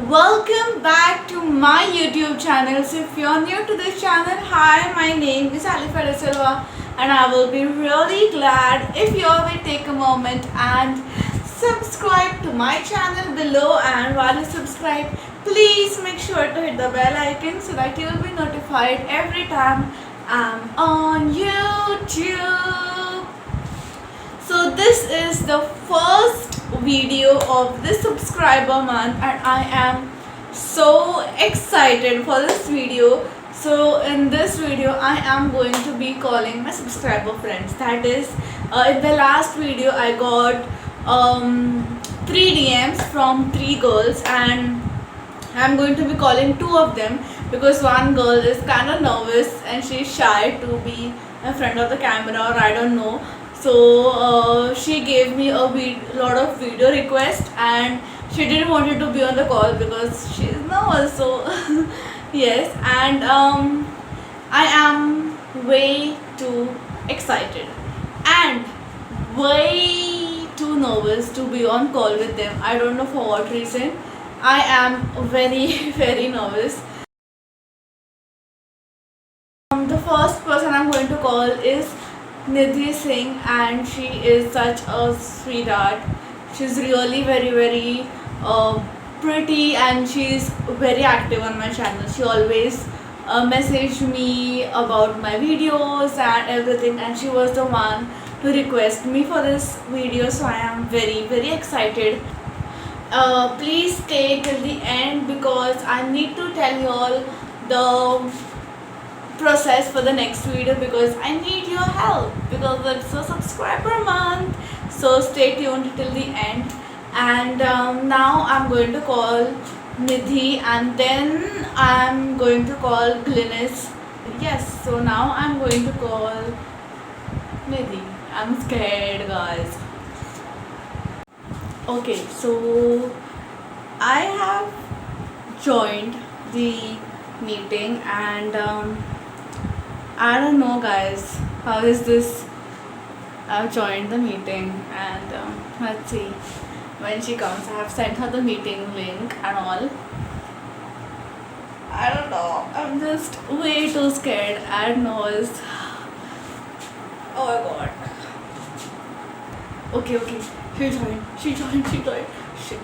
Welcome back to my YouTube channel. So if you're new to this channel, hi, my name is Alifa De Silva and I will be really glad if you all will take a moment and subscribe to my channel below, and while you subscribe, please make sure to hit the bell icon so that you will be notified every time I'm on YouTube. So this is the first video of this subscriber month and I am so excited for this video. So in this video I am going to be calling my subscriber friends. That is, in the last video I got 3 DMs from 3 girls and I'm going to be calling 2 of them because one girl is kind of nervous and she's shy to be in front of the camera, or I don't know. So she gave me a lot of video requests and she didn't want to be on the call because she is nervous. So yes, and I am way too excited and way too nervous to be on call with them. I don't know for what reason. I am very very nervous. The first person I'm going to call is Nidhi Singh, and she is such a sweetheart. She's really very pretty and she's very active on my channel. She always messaged me about my videos and everything, and she was the one to request me for this video, so I am very excited. Please stay till the end because I need to tell you all the process for the next video because I need your help because it's a subscriber month. So stay tuned till the end. And now I'm going to call Nidhi and then I'm going to call Glynis. Yes, so now I'm going to call Nidhi. I'm scared, guys. Okay, so I have joined the meeting and I don't know, guys, how is this? I've joined the meeting and let's see when she comes. I have sent her the meeting link and all. I don't know, I'm just way too scared and nervous. Oh my god. Okay, she joined. Shit.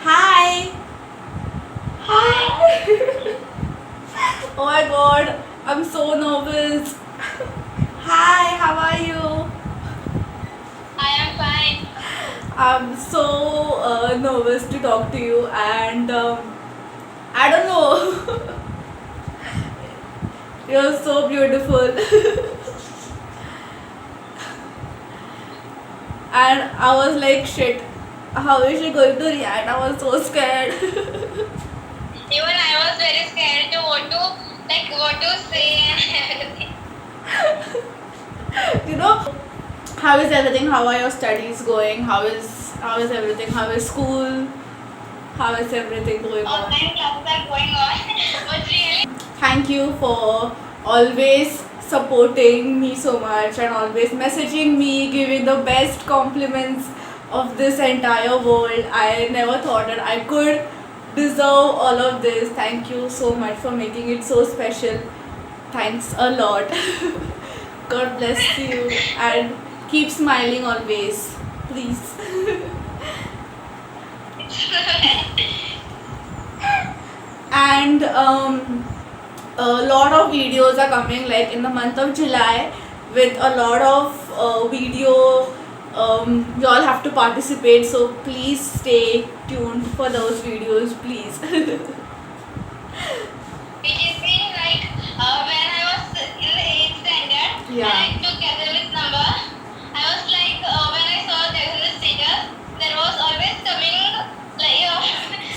Hi. Oh my god, I'm so nervous. Hi, how are you? I am fine. I'm so nervous to talk to you, and I don't know. You're so beautiful. And I was like, shit, how is she going to react? I was so scared. Even I was very scared to what to say and everything. You know, how is everything? How are your studies going? How is everything? How is school? How is everything going on? Online classes are going on, but really, Thank you for always supporting me so much and always messaging me, giving the best compliments of this entire world. I never thought that I could deserve all of this. Thank you so much for making it so special. Thanks a lot. God bless you and keep smiling always, please. And a lot of videos are coming like in the month of July with a lot of video. You all have to participate, so please stay tuned for those videos, please. it is been like when I was in the 8th standard Yeah. and I took Gazamit's number. I was like, when I saw Gazamit's status, there was always coming like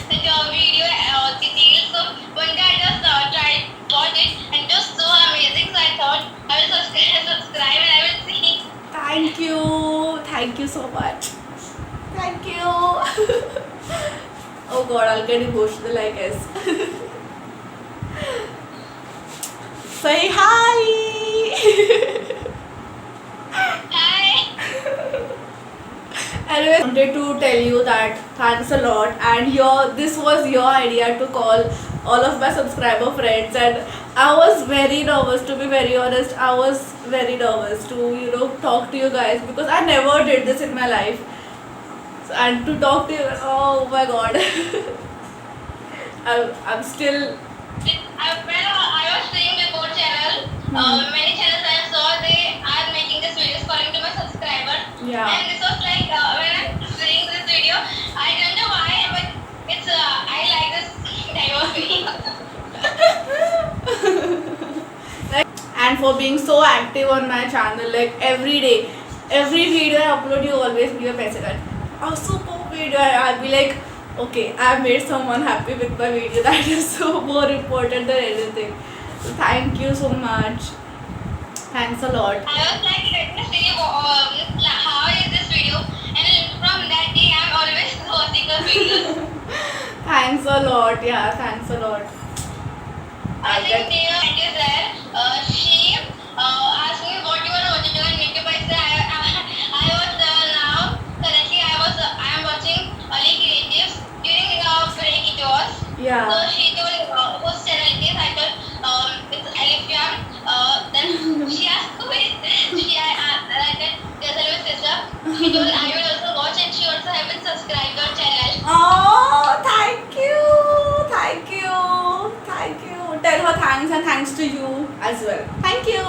the video or the deal. So one day I just tried watch it and it was so amazing. So I thought I will subscribe and I will see. Thank you so much. Thank you. Oh god, I'll get emotional, I guess. Say hi. Hi. wanted to tell you that thanks a lot, and this was your idea to call all of my subscriber friends, and I was very nervous, to be very honest. I was very nervous to talk to you guys because I never did this in my life, and to talk to you, oh my god. I'm still. When I was seeing the board channel, many channels I saw they are making this videos calling to my subscriber. Yeah. And this was like when I'm seeing this video, I don't know why, but it's I like this type of video. And for being so active on my channel, like every day, every video I upload, you always give a message. A super video, I'll be like, okay, I've made someone happy with my video. That is so more important than anything. So thank you so much. Thanks a lot. I was like, let me see how is this video, and from that day I'm always watching the videos. Thanks a lot. Yeah, thanks a lot. I think Deya is there. She asked me what you are watching on YouTube. I said I was now currently I am watching Ali Creatives during break it was. Yeah. So she told whose channel it is. I told it's Alifia. Then she asked who is I said there's Alif's sister. She told I will also watch, and she also haven't subscribed our channel. Oh, thank you. Thank you. Thank you. Tell her thanks, and thanks to you as well. Thank you.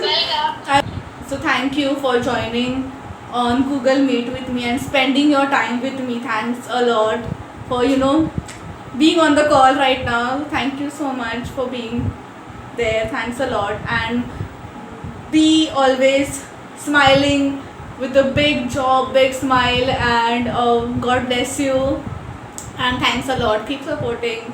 Welcome. So thank you for joining on Google Meet with me and spending your time with me. Thanks a lot for being on the call right now. Thank you so much for being there. Thanks a lot, and be always smiling with a big jaw, big smile, and God bless you. And thanks a lot. Keep supporting.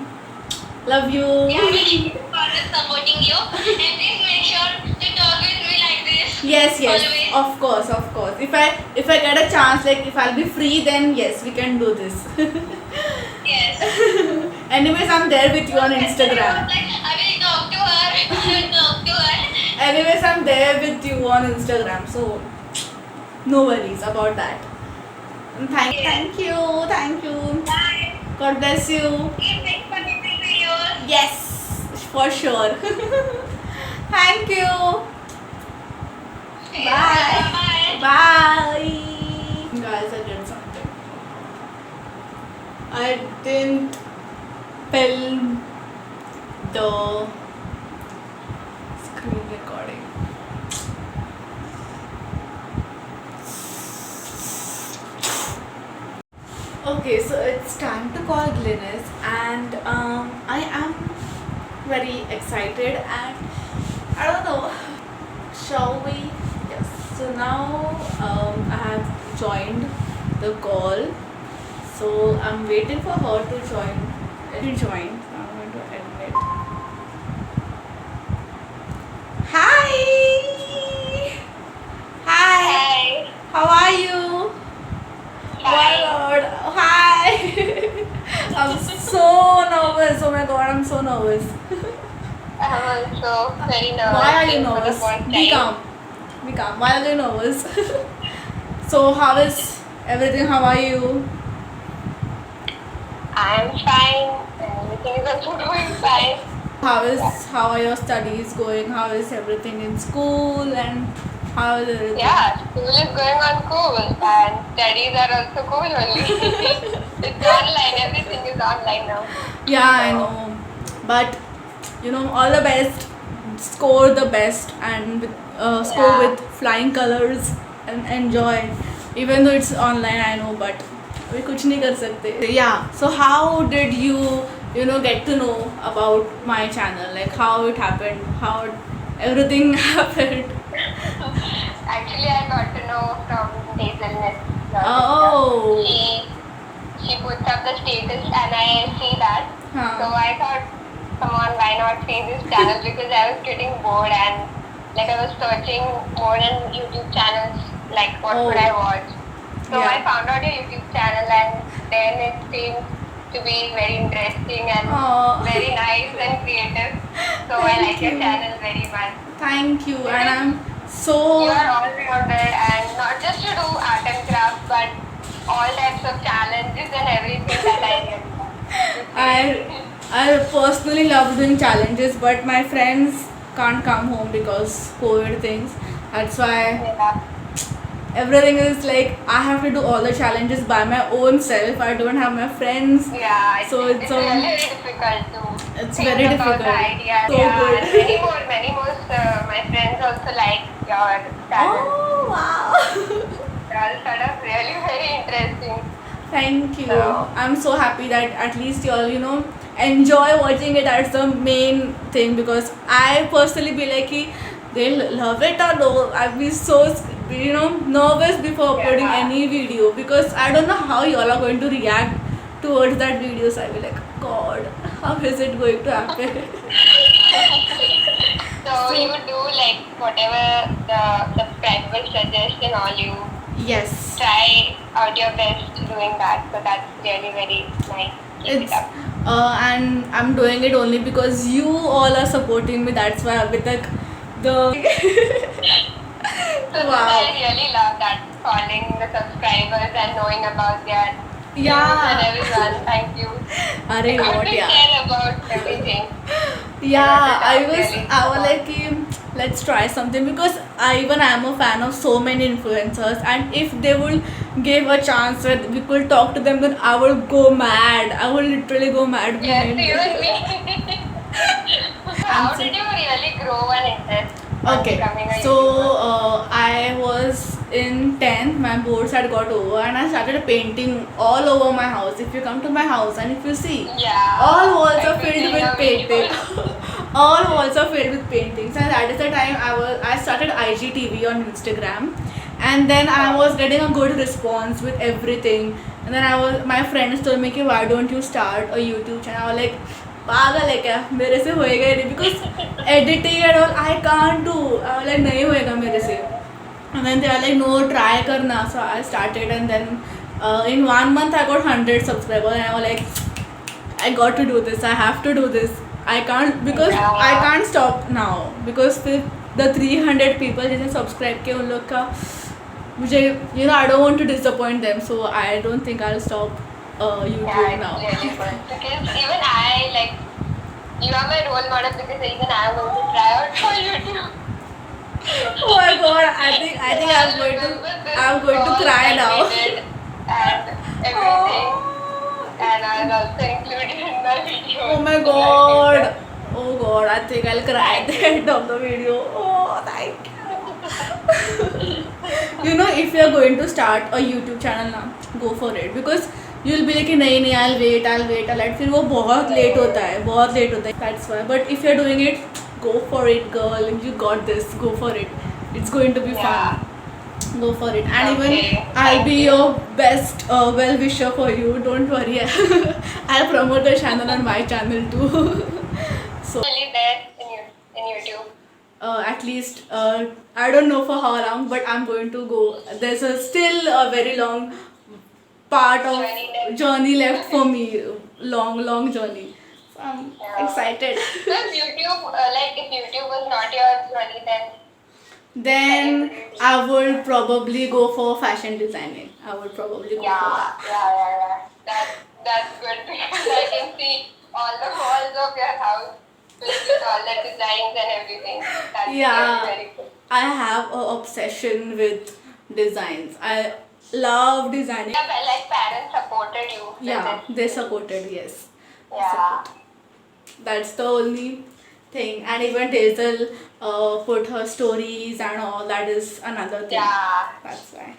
Love you. Yeah, we always supporting you, and please make sure to talk with me like this. Yes, Always. of course, of course. If I get a chance, like if I'll be free, then yes, we can do this. Yes. Anyways, I'm there with you on I Instagram. was like, I will talk to her. I will talk to her. Anyways, I'm there with you on Instagram, so no worries about that. And thank you. Bye. God bless you. Keep making funny videos. Yes, for sure. Thank you. Bye. Bye. Bye. Guys, I did something. I didn't film the screen recording. Okay, so it's time to call Glynis, and I am very excited, and I don't know. Shall we? Yes. So now I have joined the call. So I'm waiting for her to join. So I'm going to admit. Hi. Hi. Hi. How are you? Hi. Oh my god. Hi. I'm so nervous. Oh my god, I'm so nervous. I'm also very nervous. Why are you for the nervous? first Be time. calm. Be calm. Why are you nervous? So how is everything? How are you? I'm fine. Everything is also going fine. How are your studies going? How is everything in school, and how is everything? Yeah, school is going on cool, and studies are also cool only. It's online. Everything is online now. Yeah, I know. But all the best. Score the best, and score Yeah. with flying colors, and enjoy. Even though it's online, I know, but we कुछ नहीं कर सकते. Yeah. So how did you get to know about my channel? Like how it happened, how everything happened. Actually, I got to know from Hazelnut. Oh. She puts up the status, and I see that. Huh. So I thought, come on, why not see this channel? Because I was getting bored, and like I was searching more than YouTube channels, like what could I watch. So Yeah. I found out your YouTube channel, and then it seemed to be very interesting and Aw. very nice and creative. So I like your channel very much. Thank you, and I'm So You are all rounded and not just to do art and craft, but all types of challenges and everything that I really love. It's I great. I personally love doing challenges, but my friends can't come home because COVID things. That's why Yeah. everything is like I have to do all the challenges by my own self. I don't have my friends, Yeah, so it's really very difficult to it's think very about the difficult. ideas. So Yeah, and good. many more. My friends also like your channel. Oh wow! They're all sort of really very interesting. Thank you. So I'm so happy that at least you all, enjoy watching it. That's the main thing because I personally be like, कि they'll love it or no. I'll be so, nervous before uploading yeah. any video because I don't know how you all are going to react towards that video. So I'll be like, God, how is it going to happen? So you So, do like whatever the subscribers suggest and all. You yes. try out your best doing that. So that's really very nice. Keep it It's up. and I'm doing it only because you all are supporting me. That's why Abhi tak the So this I wow. really love that following the subscribers and knowing about their views and Yeah. everyone. Thank you. Are I got what to yeah. share about everything. I got to Yeah, talk really I was about. like let's try something because I am a fan of so many influencers and if they would give a chance that we could talk to them then I would go mad. I would literally go mad Yes, behind you and them. me. So I'm how so did you really grow an interest on Okay, becoming a so YouTuber? I was in 10th, my boards had got over, and I started painting all over my house. If you come to my house and if you see, all Yeah, walls I are could filled see with your painting. videos. All walls are filled with paintings, and that is the time I started IGTV on Instagram, and then I was getting a good response with everything. And then my friends told me कि why don't you start a YouTube channel? I was like पागल है क्या मेरे से होएगा ही नहीं because editing and all I can't do. I was like नहीं होएगा मेरे से. And then they are like no try करना. So I started and then in 1 month I got 100 subscribers and I was like I got to do this. I have to do this. I can't because I Yeah. can't stop now because फिर the 300 people जिन्हें subscribe किए उन लोग का मुझे I don't want to disappoint them so I don't think I'll stop Yeah, YouTube it's now. really good. Because even I like you are my role model because even I am going to try out for YouTube. Oh my God! I think So I'm I'll going to remember this I'm going to call cry that now. we did and everything, and I'll also include it in my video. Oh my God! Oh God! I think I'll cry at the end of the video. Oh, thank you. If you're going to start a YouTube channel now, go for it because you'll be like कि नहीं नहीं I'll wait फिर वो बहुत late होता है that's why but if you're doing it go for it girl you got this go for it it's going to be Yeah. fun go for it and even Okay. I'll Thank be you. your best well wisher for you don't worry I'll promote the channel on my channel too so Really there in YouTube. at least I don't know for how long, but I'm going to go. There's still a very long part of journey left for me. Long journey. So I'm Yeah. excited. So if YouTube, like if YouTube was not your journey, then Then I would probably go for fashion designing. I would probably go for that. yeah. That's good because I can see all the walls of your house with all the designs and everything. That's Yeah. really very good. I have a obsession with designs. I love designing. Yeah, but like parents supported you. with Yeah, this. they supported, yes. Yeah. That's the only thing. And even Daisel put her stories and all. That is another thing. Yeah. That's why.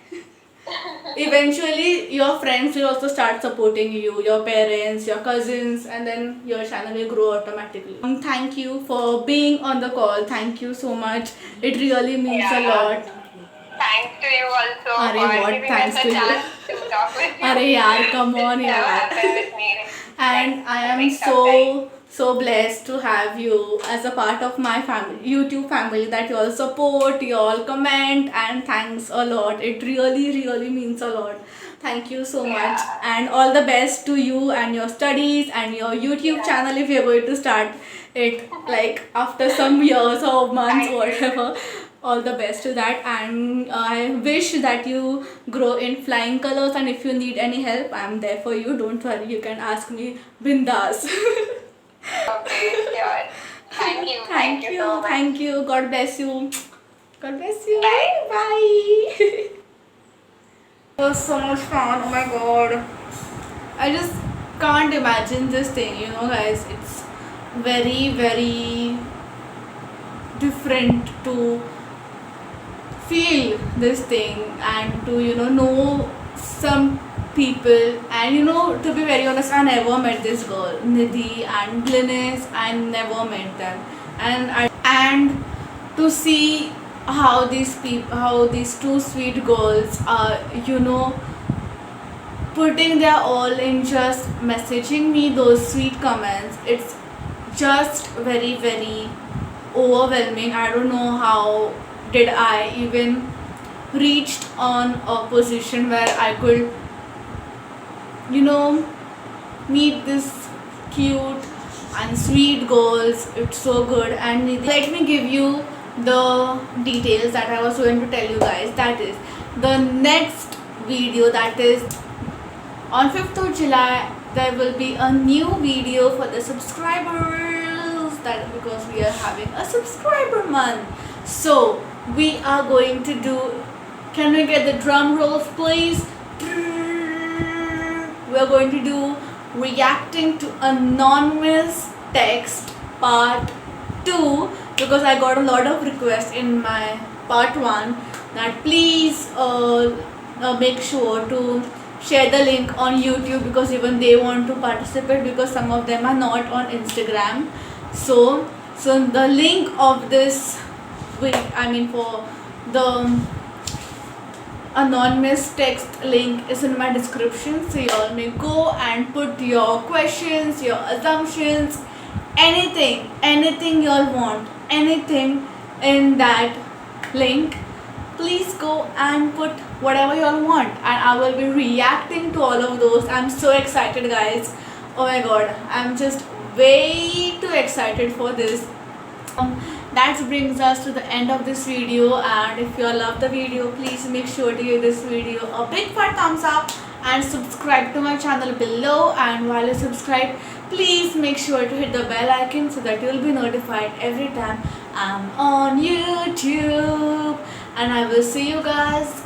Eventually, your friends will also start supporting you, your parents, your cousins, and then your channel will grow automatically. Thank you for being on the call. Thank you so much. It really means a Yeah. lot. Thanks to you also Arey, for what giving thanks us to a you? chance to talk with you. Arey yaar, come on This never yaar. happened with me. And Like, I a am big surprise. so blessed to have you as a part of my family, YouTube family, that you all support, you all comment, and thanks a lot. It really means a lot. Thank you so much, Yeah. and all the best to you and your studies and your YouTube Yeah. channel if you're going to start it like after some years or months Thank or you. whatever. all the best to that, and I wish that you grow in flying colors, and if you need any help, I'm there for you. Don't worry, you can ask me bindas. Okay, sure. Thank you. Thank you so much. Thank you. God bless you. God bless you. Bye. Bye. It was so much fun. Oh my god. I just can't imagine this thing, guys. It's very, very different to feel this thing and to, know some people. And, to be very honest, I never met this girl, Nidhi and Glynis. I never met them. And to see how these two sweet girls are, putting their all in just messaging me those sweet comments, it's just very, very overwhelming. I don't know how did I even reached on a position where I could, meet this cute and sweet girls. It's so good. And let me give you the details that I was going to tell you guys. That is the next video, that is on 5th of July, there will be a new video for the subscribers. That is because we are having a subscriber month. So we are going to do, can we get the drum rolls please? We are going to do reacting to anonymous text part 2, because I got a lot of requests in my part 1 that please make sure to share the link on YouTube, because even they want to participate, because some of them are not on Instagram. So the link of this for the anonymous text link is in my description, so y'all may go and put your questions, your assumptions, anything y'all want, anything in that link. Please go and put whatever y'all want, and I will be reacting to all of those. I'm so excited, guys. Oh my god, I'm just way too excited for this. That brings us to the end of this video, and if you all love the video, please make sure to give this video a big fat thumbs up and subscribe to my channel below. And while you subscribe, please make sure to hit the bell icon so that you will be notified every time I'm on YouTube. And I will see you guys